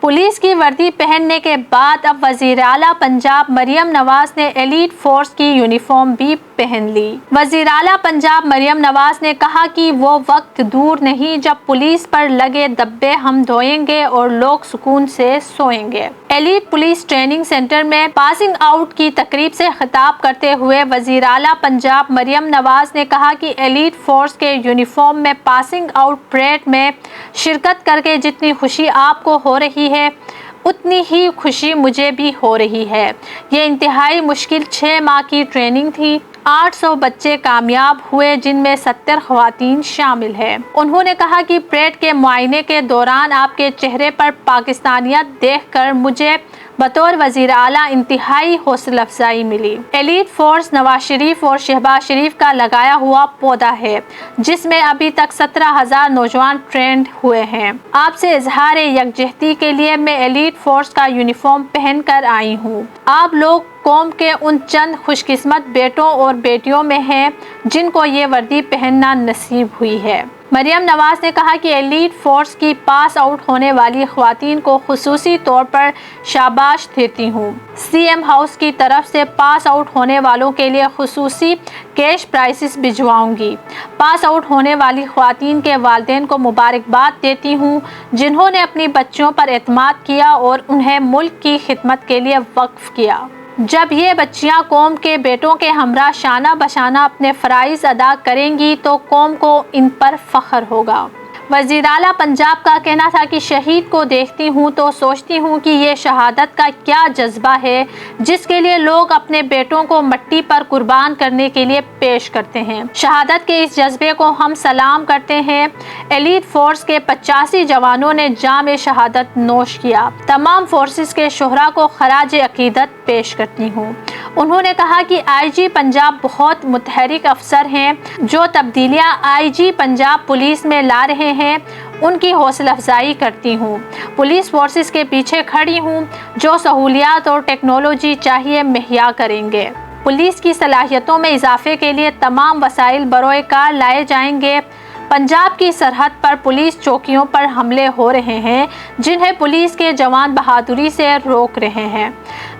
Police की वर्दी पहनने के बाद अब वजीर आला पंजाब मरियम नवाज ने एलीट फोर्स की यूनिफॉर्म भी पहन ली। वजीर आला पंजाब मरियम नवाज ने कहा कि वो वक्त दूर नहीं जब पुलिस पर लगे दब्बे हम धोएंगे और लोग सुकून से सोएंगे। एलीट पुलिस ट्रेनिंग सेंटर में पासिंग आउट की तकरीब से खिताब करते हुए वजीर आला पंजाब मरियम नवाज ने कहा कि एलीट फोर्स के यूनिफॉर्म में पासिंग आउट परेड में शिरकत करके जितनी खुशी आपको हो रही है उतनी ही खुशी मुझे भी हो रही है। ये इंतहाई मुश्किल 6 माह की ट्रेनिंग थी। 800 बच्चे कामयाब हुए जिनमें 70 ख्वातीन शामिल हैं। उन्होंने कहा कि परेड के मुआयने के दौरान आपके चेहरे पर पाकिस्तानियत देखकर मुझे बतौर वजीर आला इंतहाई हौसला अफजाई मिली। एलीट फोर्स नवाज शरीफ और शहबाज शरीफ का लगाया हुआ पौधा है जिसमें अभी तक 17,000 नौजवान ट्रेंड हुए हैं। आपसे इजहार यकजहती के लिए मैं एलीट फोर्स का यूनिफॉर्म पहन कर आई हूँ। आप लोग कौम के उन चंद खुशकिस्मत बेटों और बेटियों में हैं जिनको ये वर्दी पहनना नसीब हुई है। मरियम नवाज ने कहा कि एलीट फोर्स की पास आउट होने वाली ख्वातीन को खुसूसी तौर पर शाबाश देती हूँ। सीएम हाउस की तरफ से पास आउट होने वालों के लिए खुसूसी कैश प्राइसेस भिजवाऊंगी। पास आउट होने वाली ख्वातीन के वालिदैन को मुबारकबाद देती हूँ जिन्होंने अपनी बच्चों पर एतमाद किया और उन्हें मुल्क की खिदमत के लिए वक्फ किया। जब ये बच्चियां कौम के बेटों के हमरा शाना बशाना अपने फ़राइज़ अदा करेंगी तो कौम को इन पर फ़ख्र होगा। वज़ीर आला पंजाब का कहना था कि शहीद को देखती हूँ तो सोचती हूँ कि ये शहादत का क्या जज्बा है जिसके लिए लोग अपने बेटों को मट्टी पर कुर्बान करने के लिए पेश करते हैं। शहादत के इस जज्बे को हम सलाम करते हैं। एलीट फोर्स के 85 जवानों ने जाम शहादत नोश किया। तमाम फोर्सेस के शोहरा को खराज अकीदत पेश करती हूँ। उन्होंने कहा कि आईजी पंजाब बहुत मुतहरिक अफसर हैं जो तब्दीलियाँ आईजी पंजाब पुलिस में ला रहे हैं उनकी हौसला अफजाई करती हूँ। पुलिस फोर्सेस के पीछे खड़ी हूँ जो सहूलियात और टेक्नोलॉजी चाहिए मुहैया करेंगे। पुलिस की सलाहियतों में इजाफे के लिए तमाम वसाइल बरोए कार लाए जाएंगे। पंजाब की सरहद पर पुलिस चौकियों पर हमले हो रहे हैं जिन्हें पुलिस के जवान बहादुरी से रोक रहे हैं।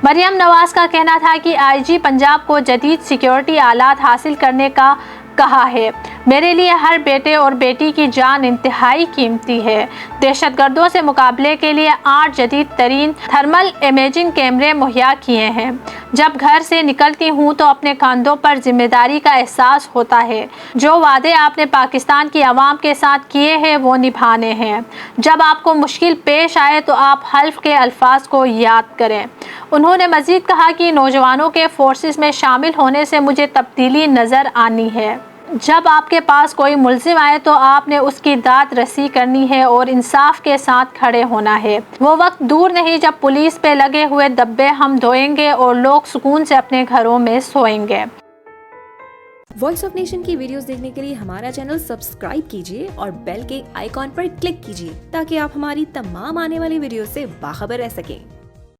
मरियम नवाज का कहना था कि आईजी पंजाब को जदीद सिक्योरिटी आलात हासिल करने का कहा है। मेरे लिए हर बेटे और बेटी की जान इंतहाई कीमती है। दहशतगर्दों से मुकाबले के लिए 8 जदीद तरीन थर्मल इमेजिंग कैमरे मुहैया किए हैं। जब घर से निकलती हूँ तो अपने कंधों पर जिम्मेदारी का एहसास होता है। जो वादे आपने पाकिस्तान की आवाम के साथ किए हैं वो निभाने हैं। जब आपको मुश्किल पेश आए तो आप हल्फ के अल्फाज को याद करें। उन्होंने मजीद कहा कि नौजवानों के फोर्सेस में शामिल होने से मुझे तब्दीली नज़र आनी है। जब आपके पास कोई मुल्जिम आए तो आपने उसकी दाद रसी करनी है और इंसाफ के साथ खड़े होना है। वो वक्त दूर नहीं जब पुलिस पे लगे हुए दब्बे हम धोएंगे और लोग सुकून से अपने घरों में सोएंगे। वॉइस ऑफ नेशन की वीडियोस देखने के लिए हमारा चैनल सब्सक्राइब कीजिए और बेल के आइकॉन पर क्लिक कीजिए ताकि आप हमारी तमाम आने वाली वीडियो से बाखबर रह सकें।